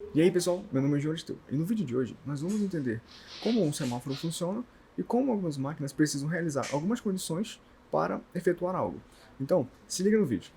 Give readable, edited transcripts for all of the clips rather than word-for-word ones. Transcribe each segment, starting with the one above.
E aí pessoal, meu nome é Joristeu, e no vídeo de hoje nós vamos entender como um semáforo funciona e como algumas máquinas precisam realizar algumas condições para efetuar algo. Então, se liga no vídeo.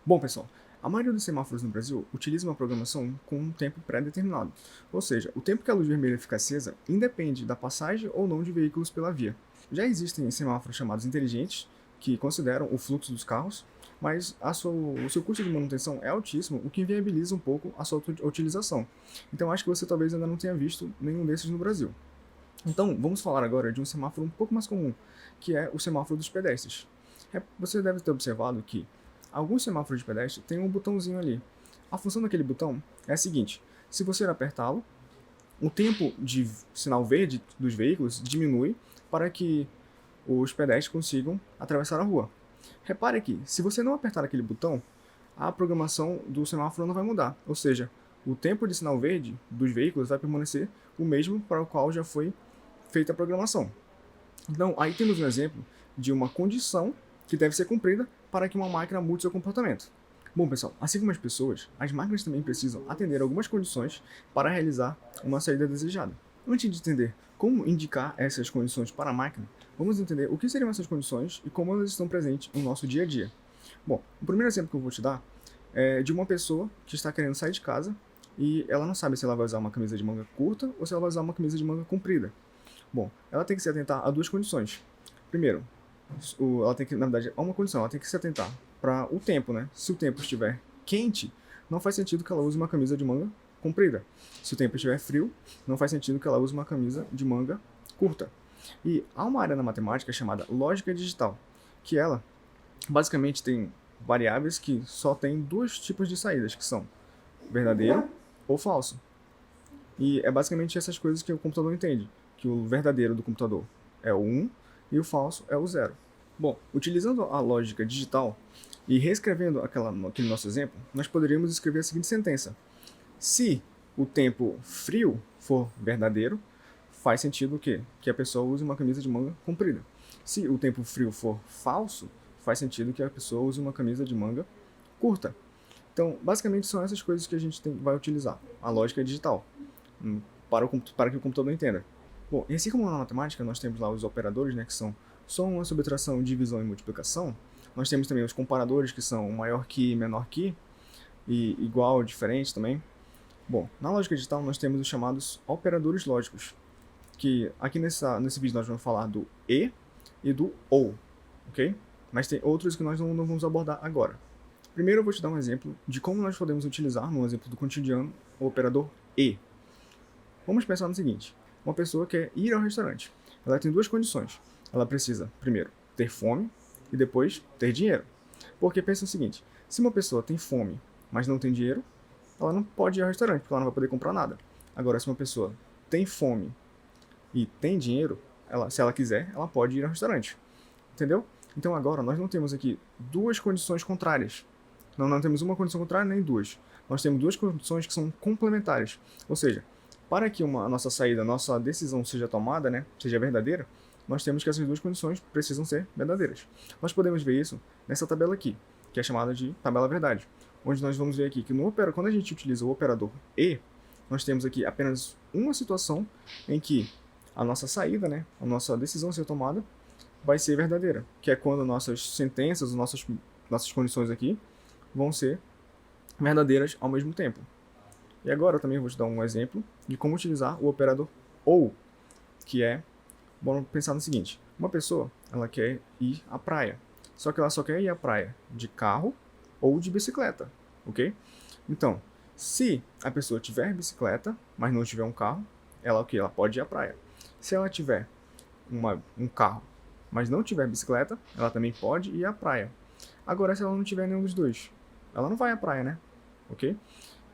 Bom pessoal, a maioria dos semáforos no Brasil utiliza uma programação com um tempo pré-determinado, ou seja, o tempo que a luz vermelha fica acesa independe da passagem ou não de veículos pela via. Já existem semáforos chamados inteligentes, que consideram o fluxo dos carros, mas o seu custo de manutenção é altíssimo, o que inviabiliza um pouco a sua utilização. Então acho que você talvez ainda não tenha visto nenhum desses no Brasil. Então, vamos falar agora de um semáforo um pouco mais comum, que é o semáforo dos pedestres. Você deve ter observado que alguns semáforos de pedestre têm um botãozinho ali. A função daquele botão é a seguinte: se você apertá-lo, o tempo de sinal verde dos veículos diminui para que os pedestres consigam atravessar a rua. Repare que, se você não apertar aquele botão, a programação do semáforo não vai mudar, ou seja, o tempo de sinal verde dos veículos vai permanecer o mesmo para o qual já foi feita a programação. Então, aí temos um exemplo de uma condição que deve ser cumprida para que uma máquina mude seu comportamento. Bom, pessoal, assim como as pessoas, as máquinas também precisam atender algumas condições para realizar uma saída desejada. Antes de entender como indicar essas condições para a máquina, vamos entender o que seriam essas condições e como elas estão presentes no nosso dia a dia. Bom, o primeiro exemplo que eu vou te dar é de uma pessoa que está querendo sair de casa e ela não sabe se ela vai usar uma camisa de manga curta ou se ela vai usar uma camisa de manga comprida. Bom, ela tem que se atentar a duas condições. Primeiro, ela tem que, na verdade, há uma condição, ela tem que se atentar para o tempo, né? Se o tempo estiver quente, não faz sentido que ela use uma camisa de manga comprida. Se o tempo estiver frio, não faz sentido que ela use uma camisa de manga curta. E há uma área na matemática chamada lógica digital, que ela basicamente tem variáveis que só tem dois tipos de saídas, que são verdadeiro ou falso. E é basicamente essas coisas que o computador entende, que o verdadeiro do computador é o 1 e o falso é o 0. Bom, utilizando a lógica digital e reescrevendo aquele nosso exemplo, nós poderíamos escrever a seguinte sentença: se o tempo frio for verdadeiro, faz sentido o quê? Que a pessoa use uma camisa de manga comprida. Se o tempo frio for falso, faz sentido que a pessoa use uma camisa de manga curta. Então, basicamente são essas coisas que a gente vai utilizar. A lógica digital para que o computador entenda. Bom, e assim como na matemática nós temos lá os operadores, né, que são soma, subtração, divisão e multiplicação, nós temos também os comparadores, que são maior que, menor que, e igual, diferente também. Bom, na lógica digital nós temos os chamados operadores lógicos, que aqui nesse vídeo nós vamos falar do e do ou, ok? Mas tem outros que nós não vamos abordar agora. Primeiro eu vou te dar um exemplo de como nós podemos utilizar, no exemplo do cotidiano, o operador e. Vamos pensar no seguinte: uma pessoa quer ir ao restaurante. Ela tem duas condições. Ela precisa, primeiro, ter fome e depois ter dinheiro. Porque pensa o seguinte: se uma pessoa tem fome, mas não tem dinheiro, ela não pode ir ao restaurante, porque ela não vai poder comprar nada. Agora, se uma pessoa tem fome e tem dinheiro, se ela quiser, ela pode ir ao restaurante. Entendeu? Então agora nós não temos aqui duas condições contrárias. Não temos uma condição contrária nem duas. Nós temos duas condições que são complementares. Ou seja, para que a nossa saída, a nossa decisão seja tomada, né, seja verdadeira, nós temos que essas duas condições precisam ser verdadeiras. Nós podemos ver isso nessa tabela aqui, que é chamada de tabela verdade, onde nós vamos ver aqui que quando a gente utiliza o operador e, nós temos aqui apenas uma situação em que a nossa saída, né, a nossa decisão ser tomada, vai ser verdadeira, que é quando nossas sentenças, nossas condições aqui vão ser verdadeiras ao mesmo tempo. E agora eu também vou te dar um exemplo de como utilizar o operador ou, que é, vamos pensar no seguinte: uma pessoa, ela quer ir à praia, só que ela só quer ir à praia de carro ou de bicicleta, ok? Então, se a pessoa tiver bicicleta, mas não tiver um carro, ela o que? Ela pode ir à praia. Se ela tiver um carro, mas não tiver bicicleta, ela também pode ir à praia. Agora, se ela não tiver nenhum dos dois, ela não vai à praia, né? Ok?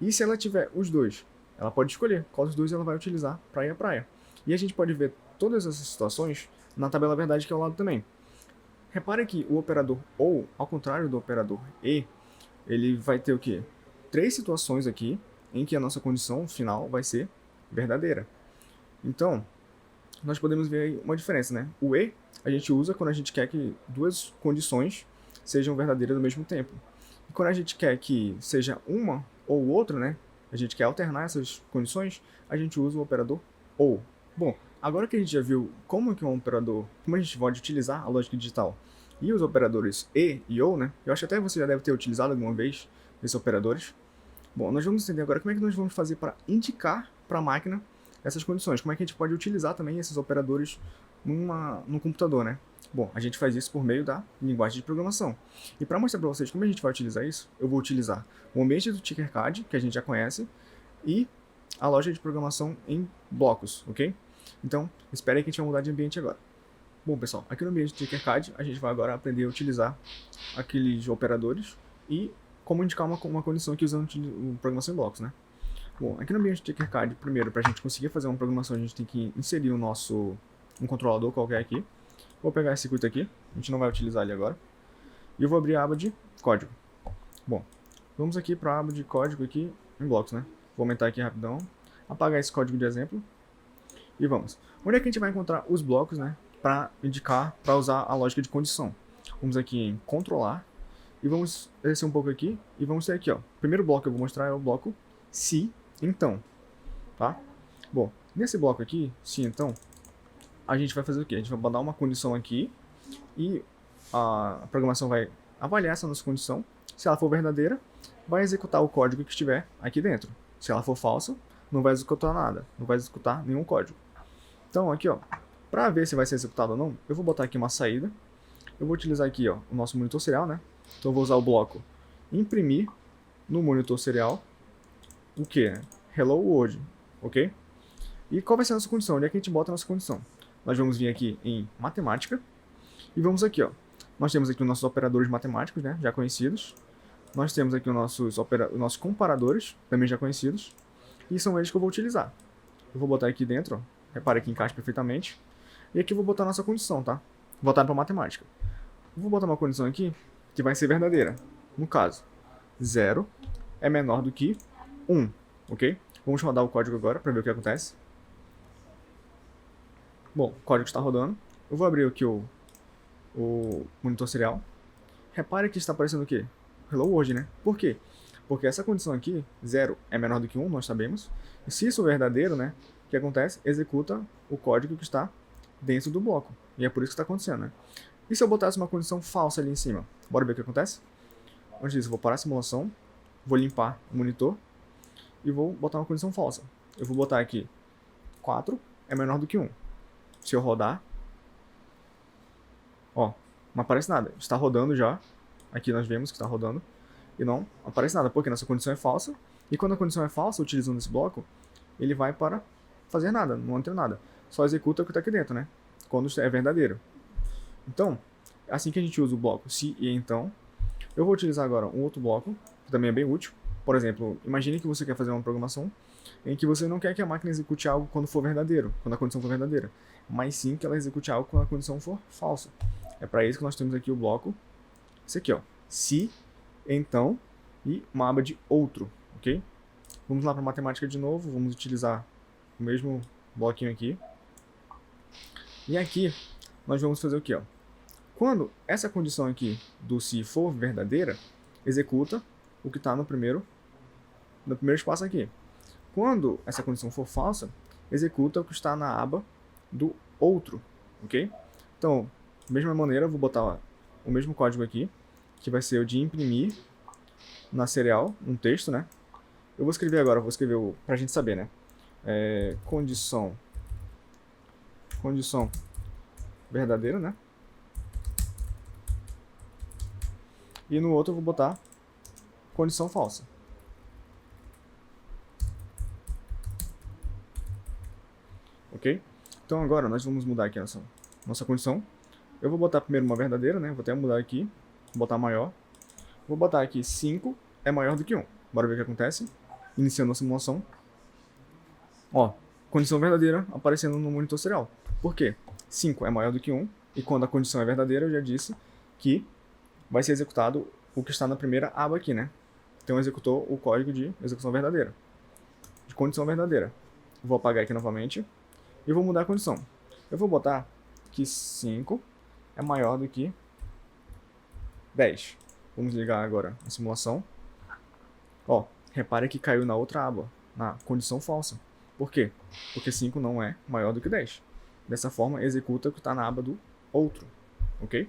E se ela tiver os dois, ela pode escolher qual dos dois ela vai utilizar para ir à praia. E a gente pode ver todas essas situações na tabela verdade que é ao lado também. Repare que o operador ou, ao contrário do operador e, ele vai ter o quê? Três situações aqui em que a nossa condição final vai ser verdadeira. Então, nós podemos ver aí uma diferença, né? O e a gente usa quando a gente quer que duas condições sejam verdadeiras ao mesmo tempo. E quando a gente quer que seja uma ou outra, né, a gente quer alternar essas condições, a gente usa o operador OU. Bom, agora que a gente já viu como que um operador, como a gente pode utilizar a lógica digital e os operadores e OU, né, eu acho que até você já deve ter utilizado alguma vez esses operadores. Bom, nós vamos entender agora como é que nós vamos fazer para indicar para a máquina essas condições, como é que a gente pode utilizar também esses operadores no computador, né? Bom, a gente faz isso por meio da linguagem de programação. E para mostrar para vocês como a gente vai utilizar isso, eu vou utilizar o ambiente do Tinkercad, que a gente já conhece, e a lógica de programação em blocos, ok? Então, espere aí que a gente vai mudar de ambiente agora. Bom, pessoal, aqui no ambiente do Tinkercad, a gente vai agora aprender a utilizar aqueles operadores e como indicar uma condição aqui usando programação em blocos, né? Bom, aqui no ambiente do Tinkercad, primeiro, para a gente conseguir fazer uma programação, a gente tem que inserir um controlador qualquer aqui. Vou pegar esse circuito aqui, a gente não vai utilizar ele agora. E eu vou abrir a aba de código. Bom, vamos aqui para a aba de código aqui em blocos, né? Vou aumentar aqui rapidão, apagar esse código de exemplo. E vamos. Onde é que a gente vai encontrar os blocos, né? Para indicar, para usar a lógica de condição. Vamos aqui em controlar. E vamos descer um pouco aqui e vamos ter aqui, ó. O primeiro bloco que eu vou mostrar é o bloco se então, tá? Bom, nesse bloco aqui, se então, a gente vai fazer o quê? A gente vai dar uma condição aqui e a programação vai avaliar essa nossa condição. Se ela for verdadeira, vai executar o código que estiver aqui dentro. Se ela for falsa, não vai executar nada, não vai executar nenhum código. Então aqui, ó, para ver se vai ser executado ou não, eu vou botar aqui uma saída. Eu vou utilizar aqui, ó, o nosso monitor serial, né? Então eu vou usar o bloco imprimir no monitor serial o que? Hello World, ok? E qual vai ser a nossa condição? Onde é que a gente bota a nossa condição? Nós vamos vir aqui em matemática e vamos aqui, ó. Nós temos aqui os nossos operadores matemáticos, né? Já conhecidos. Nós temos aqui os nossos comparadores, também já conhecidos. E são eles que eu vou utilizar. Eu vou botar aqui dentro, ó. Repare que encaixa perfeitamente. E aqui eu vou botar a nossa condição, tá? Voltar para matemática. Eu vou botar uma condição aqui que vai ser verdadeira. No caso, 0 é menor do que 1, ok? Vamos rodar o código agora para ver o que acontece. Bom, o código está rodando. Eu vou abrir aqui o monitor serial. Repare que está aparecendo o quê? Hello World, né? Por quê? Porque essa condição aqui, 0 é menor do que 1, nós sabemos. E se isso é verdadeiro, né? O que acontece? Executa o código que está dentro do bloco. E é por isso que está acontecendo, né? E se eu botasse uma condição falsa ali em cima? Bora ver o que acontece? Antes disso, eu vou parar a simulação, vou limpar o monitor e vou botar uma condição falsa. Eu vou botar aqui 4 é menor do que 1. Se eu rodar, ó, não aparece nada. Está rodando já. Aqui nós vemos que está rodando. E não aparece nada, porque nossa condição é falsa. E quando a condição é falsa, utilizando esse bloco, ele vai para fazer nada, não entra nada. Só executa o que está aqui dentro, né? Quando é verdadeiro. Então, é assim que a gente usa o bloco se e então. Eu vou utilizar agora um outro bloco, que também é bem útil. Por exemplo, imagine que você quer fazer uma programação em que você não quer que a máquina execute algo quando for verdadeiro, quando a condição for verdadeira, mas sim que ela execute algo quando a condição for falsa. É para isso que nós temos aqui o bloco, esse aqui, ó, se, então, e uma aba de outro, ok? Vamos lá para matemática de novo, vamos utilizar o mesmo bloquinho aqui. E aqui nós vamos fazer o que, ó? Quando essa condição aqui do se for verdadeira, executa o que está no primeiro espaço aqui. Quando essa condição for falsa, executa o que está na aba do outro, ok? Então, da mesma maneira, eu vou botar o mesmo código aqui, que vai ser o de imprimir na serial, um texto, né? Eu vou escrever agora, para a gente saber, né? Condição verdadeira, né? E no outro eu vou botar condição falsa. Ok? Então agora nós vamos mudar aqui a nossa condição. Eu vou botar primeiro uma verdadeira, né? Vou até mudar aqui, vou botar maior. Vou botar aqui 5 é maior do que 1. Bora ver o que acontece. Iniciando a simulação. Ó, condição verdadeira aparecendo no monitor serial. Por quê? 5 é maior do que 1. E quando a condição é verdadeira, eu já disse que vai ser executado o que está na primeira aba aqui, né? Então executou o código de execução verdadeira. De condição verdadeira. Vou apagar aqui novamente. E vou mudar a condição. Eu vou botar que 5 é maior do que 10. Vamos ligar agora a simulação. Ó, repare que caiu na outra aba, na condição falsa. Por quê? Porque 5 não é maior do que 10. Dessa forma, executa o que está na aba do outro, ok?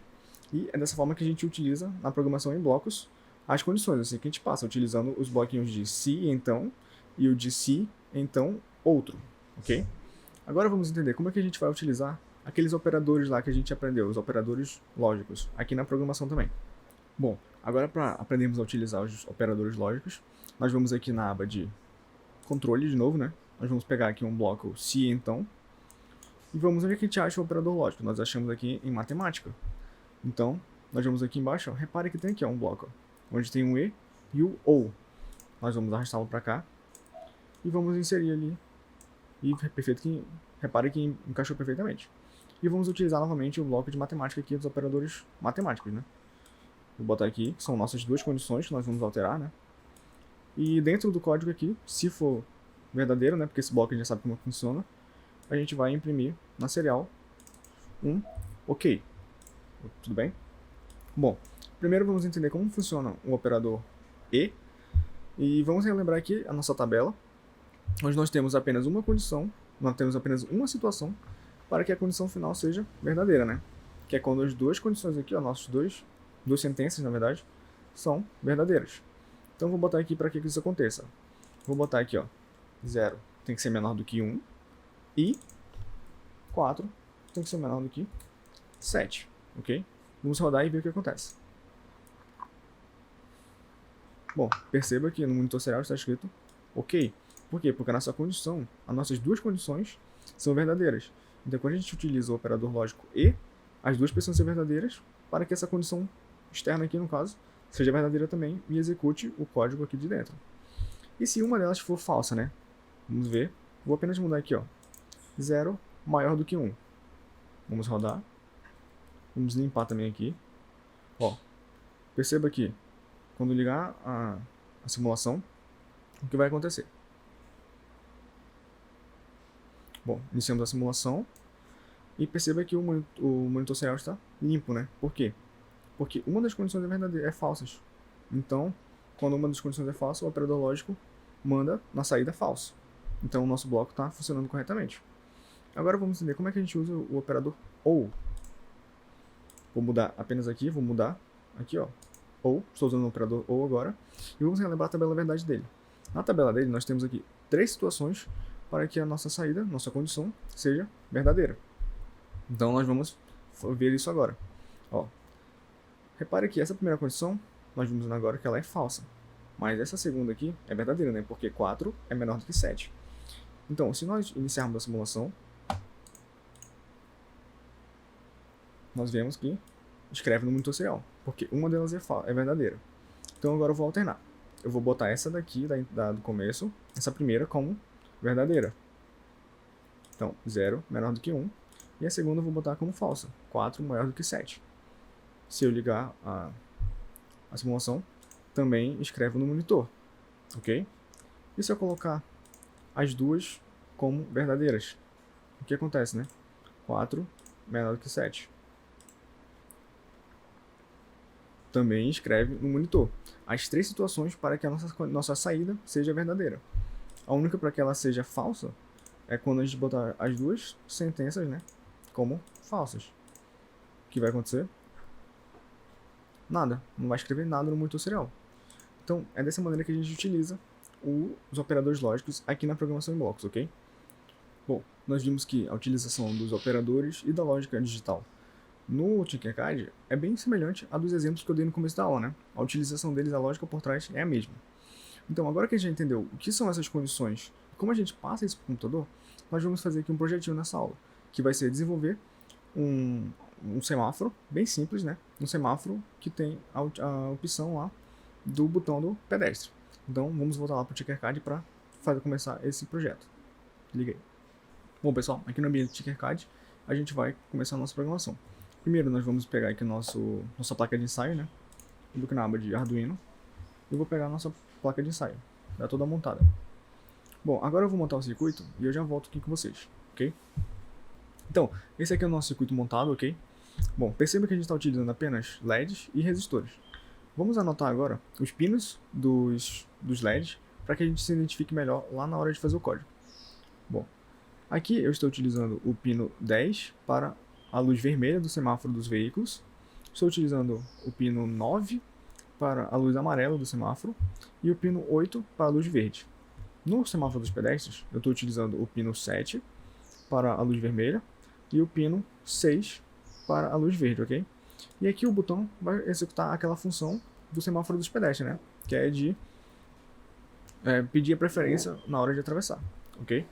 E é dessa forma que a gente utiliza na programação em blocos as condições, assim que a gente passa, utilizando os bloquinhos de se, então, e o de se, então, outro, ok? Agora vamos entender como é que a gente vai utilizar aqueles operadores lá que a gente aprendeu, os operadores lógicos, aqui na programação também. Bom, agora para aprendermos a utilizar os operadores lógicos, nós vamos aqui na aba de controle de novo, né? Nós vamos pegar aqui um bloco se, então, e vamos ver o que a gente acha o operador lógico. Nós achamos aqui em matemática. Então, nós vamos aqui embaixo, ó, repare que tem aqui ó, um bloco, ó, onde tem um e e o ou. Nós vamos arrastá-lo para cá e vamos inserir ali. E perfeito que repare que encaixou perfeitamente. E vamos utilizar novamente o bloco de matemática aqui dos operadores matemáticos, né? Vou botar aqui, que são nossas duas condições que nós vamos alterar, né? E dentro do código aqui, se for verdadeiro, né? Porque esse bloco a gente já sabe como funciona, a gente vai imprimir na serial um OK. Tudo bem? Bom, primeiro vamos entender como funciona o operador e vamos relembrar aqui a nossa tabela, onde nós temos apenas uma condição, nós temos apenas uma situação para que a condição final seja verdadeira, né? Que é quando as duas condições aqui, ó, nossas duas sentenças, na verdade, são verdadeiras. Então vou botar aqui para que isso aconteça. Vou botar aqui, ó, 0 tem que ser menor do que 1 e 4 tem que ser menor do que 7, ok? Vamos rodar e ver o que acontece. Bom, perceba que no monitor serial está escrito OK. Por quê? Porque a nossa condição, as nossas duas condições são verdadeiras. Então, quando a gente utiliza o operador lógico e, as duas precisam ser verdadeiras para que essa condição externa aqui, no caso, seja verdadeira também e execute o código aqui de dentro. E se uma delas for falsa, né? Vamos ver. Vou apenas mudar aqui, ó. 0 maior do que 1. Vamos rodar. Vamos limpar também aqui. Ó, perceba que quando ligar a simulação, o que vai acontecer? Bom, iniciamos a simulação e perceba que o monitor serial está limpo, né? Por quê? Porque uma das condições é verdadeira, é falsas. Então, quando uma das condições é falsa, o operador lógico manda na saída falso. Então, o nosso bloco está funcionando corretamente. Agora vamos entender como é que a gente usa o operador OU. Vou mudar apenas aqui, vou mudar aqui, ó, OU, estou usando o operador OU agora, e vamos relembrar a tabela verdade dele. Na tabela dele, nós temos aqui 3 situações para que a nossa saída, nossa condição, seja verdadeira. Então, nós vamos ver isso agora. Ó, repare que essa primeira condição, nós vimos agora que ela é falsa. Mas essa segunda aqui é verdadeira, né? Porque 4 é menor do que 7. Então, se nós iniciarmos a simulação, nós vemos que escreve no monitor serial, porque uma delas é verdadeira. Então agora eu vou alternar. Eu vou botar essa daqui, do começo, essa primeira como verdadeira. Então, 0 menor do que 1. E a segunda eu vou botar como falsa, 4 maior do que 7. Se eu ligar a simulação, também escreve no monitor, ok? E se eu colocar as duas como verdadeiras? O que acontece, né? 4 menor do que 7. Também escreve no monitor as 3 situações para que a nossa saída seja verdadeira. A única para que ela seja falsa é quando a gente botar as duas sentenças, né, como falsas. O que vai acontecer? Nada. Não vai escrever nada no monitor serial. Então, é dessa maneira que a gente utiliza os operadores lógicos aqui na programação em blocos, ok? Bom, nós vimos que a utilização dos operadores e da lógica digital no Tinkercad é bem semelhante a dos exemplos que eu dei no começo da aula, né? A utilização deles, a lógica por trás é a mesma. Então, agora que a gente já entendeu o que são essas condições e como a gente passa isso para o computador, nós vamos fazer aqui um projetinho nessa aula, que vai ser desenvolver um semáforo bem simples, né? Um semáforo que tem a opção lá do botão do pedestre. Então, vamos voltar lá para o Tinkercad para começar esse projeto. Liga aí. Bom, pessoal, aqui no ambiente Tinkercad, a gente vai começar a nossa programação. Primeiro, nós vamos pegar aqui nossa placa de ensaio, né? Vou aqui na aba de Arduino. E vou pegar a nossa placa de ensaio. Já toda montada. Bom, agora eu vou montar o circuito e eu já volto aqui com vocês, ok? Então, esse aqui é o nosso circuito montado, ok? Bom, perceba que a gente está utilizando apenas LEDs e resistores. Vamos anotar agora os pinos dos LEDs para que a gente se identifique melhor lá na hora de fazer o código. Bom, aqui eu estou utilizando o pino 10 para a luz vermelha do semáforo dos veículos. Estou utilizando o pino 9 para a luz amarela do semáforo e o pino 8 para a luz verde. No semáforo dos pedestres, eu estou utilizando o pino 7 para a luz vermelha e o pino 6 para a luz verde, ok? E aqui o botão vai executar aquela função do semáforo dos pedestres, né? Que é de pedir a preferência na hora de atravessar, ok?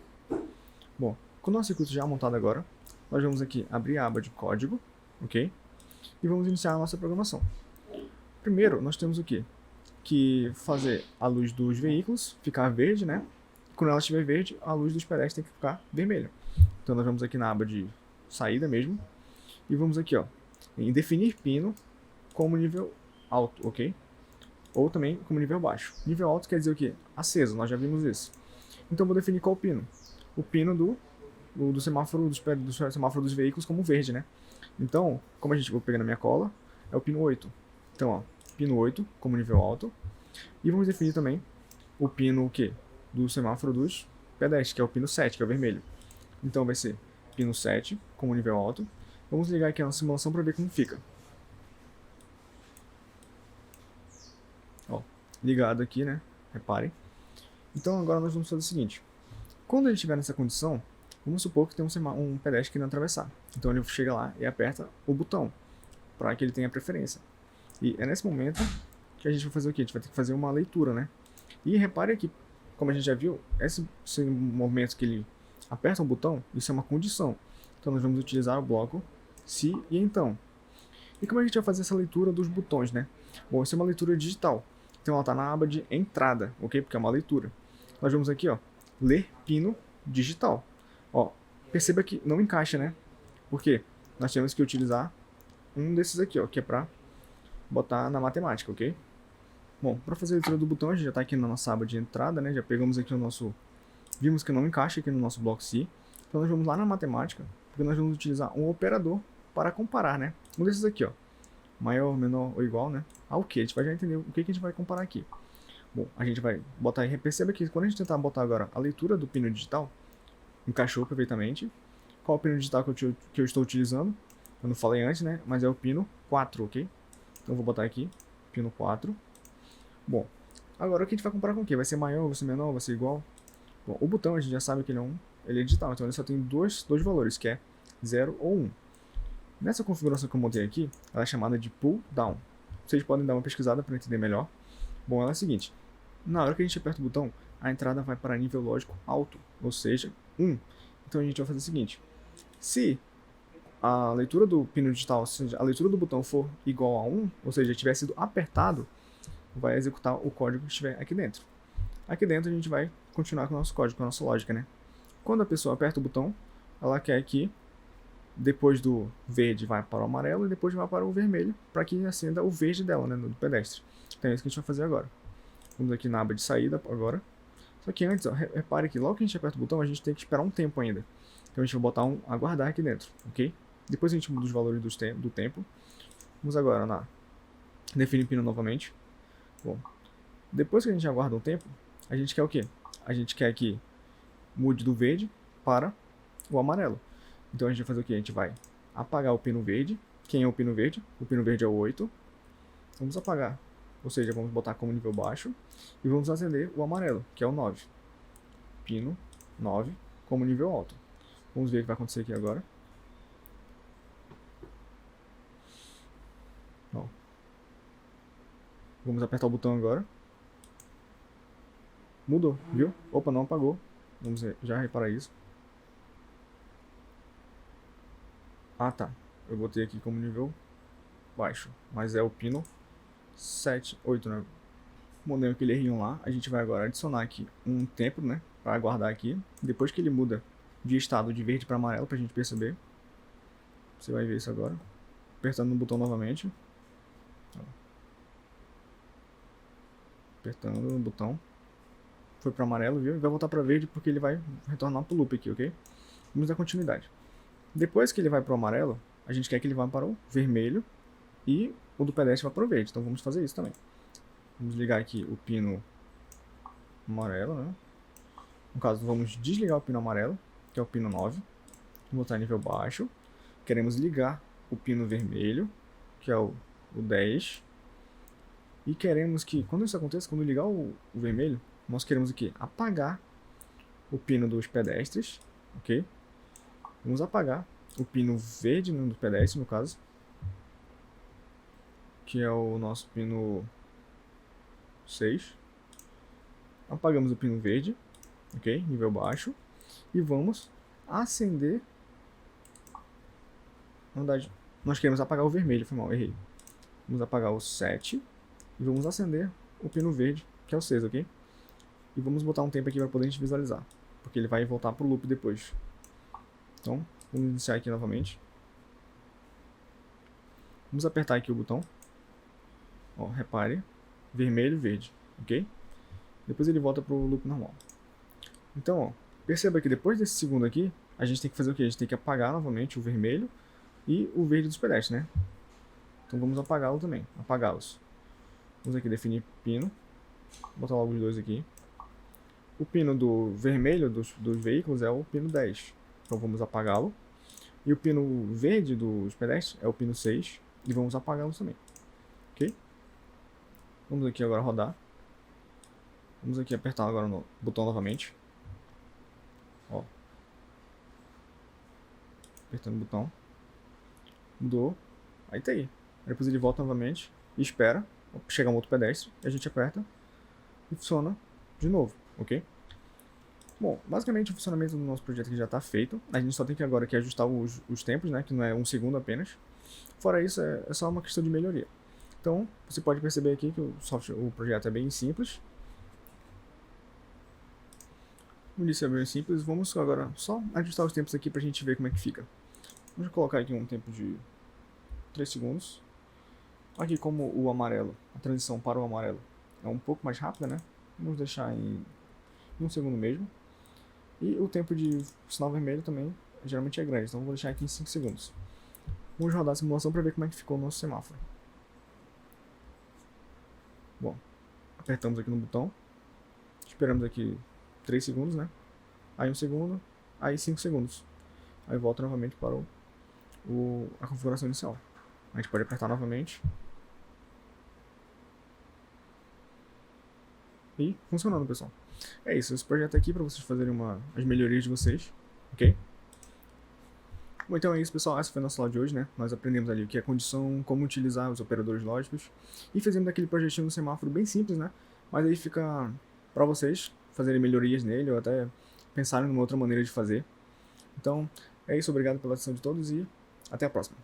Bom, com o nosso circuito já montado agora, nós vamos aqui abrir a aba de código, ok? E vamos iniciar a nossa programação. Primeiro, nós temos o quê? Que fazer a luz dos veículos ficar verde, né? Quando ela estiver verde, a luz dos pedestres tem que ficar vermelha. Então nós vamos aqui na aba de saída mesmo, e vamos aqui, ó, em definir pino como nível alto, ok? Ou também como nível baixo. Nível alto quer dizer o quê? Aceso, nós já vimos isso. Então eu vou definir qual pino? O pino do semáforo do semáforo dos veículos como verde, né? Então, como a gente vou pegar na minha cola, é o pino 8. Então, ó, pino 8 como nível alto. E vamos definir também o pino o quê? Do semáforo dos pedestres, que é o pino 7, que é o vermelho. Então vai ser pino 7 como nível alto. Vamos ligar aqui a nossa simulação para ver como fica. Ó, ligado aqui, né? Reparem. Então agora nós vamos fazer o seguinte. Quando ele estiver nessa condição, vamos supor que tem um pedestre querendo atravessar. Então ele chega lá e aperta o botão para que ele tenha preferência. E é nesse momento que a gente vai fazer o quê? A gente vai ter que fazer uma leitura, né? E repare aqui, como a gente já viu, esse movimento que ele aperta o botão, isso é uma condição. Então nós vamos utilizar o bloco se e então. E como a gente vai fazer essa leitura dos botões, né? Bom, isso é uma leitura digital. Então ela está na aba de entrada, ok? Porque é uma leitura. Nós vamos aqui, ó, ler pino digital. Ó, perceba que não encaixa, né? Porque nós temos que utilizar um desses aqui, ó, que é para botar na matemática, ok? Bom, para fazer a leitura do botão, a gente já está aqui na nossa aba de entrada, né? Já pegamos aqui o nosso... Vimos que não encaixa aqui no nosso bloco C. Então nós vamos lá na matemática, porque nós vamos utilizar um operador para comparar, né? Um desses aqui, ó. Maior, menor ou igual, né? Ao que? A gente vai já entender o que a gente vai comparar aqui. Bom, a gente vai botar aí, perceba que quando a gente tentar botar agora a leitura do pino digital, encaixou perfeitamente. Qual é o pino digital que eu estou utilizando? Eu não falei antes, né? Mas é o pino 4, ok? Então eu vou botar aqui, pino 4. Bom, agora o que a gente vai comparar com o quê? Vai ser maior, vai ser menor, vai ser igual? Bom, o botão a gente já sabe que ele é digital, então ele só tem dois valores, que é 0 ou 1. Nessa configuração que eu montei aqui, ela é chamada de pull down. Vocês podem dar uma pesquisada para entender melhor. Bom, ela é a seguinte, na hora que a gente aperta o botão, a entrada vai para nível lógico alto, ou seja, 1. Então a gente vai fazer o seguinte, se a leitura do pino digital, ou seja, a leitura do botão for igual a 1, ou seja, tiver sido apertado, vai executar o código que estiver aqui dentro. Aqui dentro a gente vai continuar com o nosso código, com a nossa lógica, né? Quando a pessoa aperta o botão, ela quer que depois do verde vai para o amarelo e depois vai para o vermelho, para que acenda o verde dela, né, do pedestre. Então é isso que a gente vai fazer agora. Vamos aqui na aba de saída agora. Só que antes, ó, repare que logo que a gente aperta o botão, a gente tem que esperar um tempo ainda. Então a gente vai botar um aguardar aqui dentro, ok? Depois a gente muda os valores do tempo. Vamos agora na definir pino novamente. Bom, depois que a gente aguarda um tempo, a gente quer o quê? A gente quer que mude do verde para o amarelo. Então a gente vai fazer o quê? A gente vai apagar o pino verde. Quem é o pino verde? O pino verde é o 8. Vamos apagar. Ou seja, vamos botar como nível baixo. E vamos acender o amarelo, que é o 9. Pino 9 como nível alto. Vamos ver o que vai acontecer aqui agora. Ó. Vamos apertar o botão agora. Mudou, viu? Opa, não apagou. Vamos já reparar isso. Ah, tá. Eu botei aqui como nível baixo. Mas é o pino 7, 8, né? Mandei aquele errinho lá. A gente vai agora adicionar aqui um tempo, né? Para aguardar aqui. Depois que ele muda de estado de verde para amarelo, pra gente perceber. Você vai ver isso agora. Apertando no botão novamente. Apertando no botão. Foi para amarelo, viu? E vai voltar para verde porque ele vai retornar pro loop aqui, ok? Vamos dar continuidade. Depois que ele vai para o amarelo, a gente quer que ele vá para o vermelho e o do pedestre vá para o verde. Então vamos fazer isso também. Vamos ligar aqui o pino amarelo, né? No caso, vamos desligar o pino amarelo, que é o pino 9. Vamos botar em nível baixo. Queremos ligar o pino vermelho, que é o 10. E queremos que, quando isso aconteça, quando ligar o vermelho, nós queremos aqui apagar o pino dos pedestres, ok? Vamos apagar o pino verde do pedestre, no caso, que é o nosso pino 6. Apagamos o pino verde, ok? Nível baixo. E vamos acender. Na verdade, nós queremos apagar o vermelho, foi mal, errei. Vamos apagar o 7 e vamos acender o pino verde, que é o 6, ok? E vamos botar um tempo aqui para poder a gente visualizar, porque ele vai voltar pro loop depois. Então, vamos iniciar aqui novamente. Vamos apertar aqui o botão. Ó, repare, vermelho e verde, ok? Depois ele volta pro loop normal. Então, ó, perceba que depois desse segundo aqui, a gente tem que fazer o quê? A gente tem que apagar novamente o vermelho e o verde dos pedestres, né? Então vamos apagá-lo também, apagá-los. Vamos aqui definir pino, botar logo os dois aqui. O pino do vermelho dos veículos é o pino 10, então vamos apagá-lo. E o pino verde dos pedestres é o pino 6, e vamos apagá-los também, ok? Vamos aqui agora rodar. Vamos aqui apertar agora no botão novamente. Ó. Apertando o botão. Mudou. Aí tá aí. Depois ele volta novamente e espera chegar um outro pedestre. E a gente aperta e funciona de novo, ok? Bom, basicamente o funcionamento do nosso projeto aqui já está feito. A gente só tem que agora aqui ajustar os tempos, né? Que não é um segundo apenas. Fora isso, é só uma questão de melhoria. Então, você pode perceber aqui que o projeto é bem simples. O início é bem simples. Vamos agora só ajustar os tempos aqui para a gente ver como é que fica. Vamos colocar aqui um tempo de 3 segundos. Aqui como o amarelo, a transição para o amarelo é um pouco mais rápida, né? Vamos deixar em 1 segundo mesmo. E o tempo de sinal vermelho também geralmente é grande, então vou deixar aqui em 5 segundos. Vamos rodar a simulação para ver como é que ficou o nosso semáforo. Bom, apertamos aqui no botão, esperamos aqui 3 segundos, né? Aí 1 segundo, aí 5 segundos. Aí volta novamente para a configuração inicial. A gente pode apertar novamente. E funcionando, pessoal. É isso, esse projeto aqui para vocês fazerem as melhorias de vocês, ok? Bom, então é isso, pessoal. Essa foi a nossa aula de hoje, né? Nós aprendemos ali o que é condição, como utilizar os operadores lógicos e fizemos aquele projetinho no semáforo bem simples, né? Mas aí fica para vocês fazerem melhorias nele ou até pensarem numa outra maneira de fazer. Então, é isso. Obrigado pela atenção de todos e até a próxima.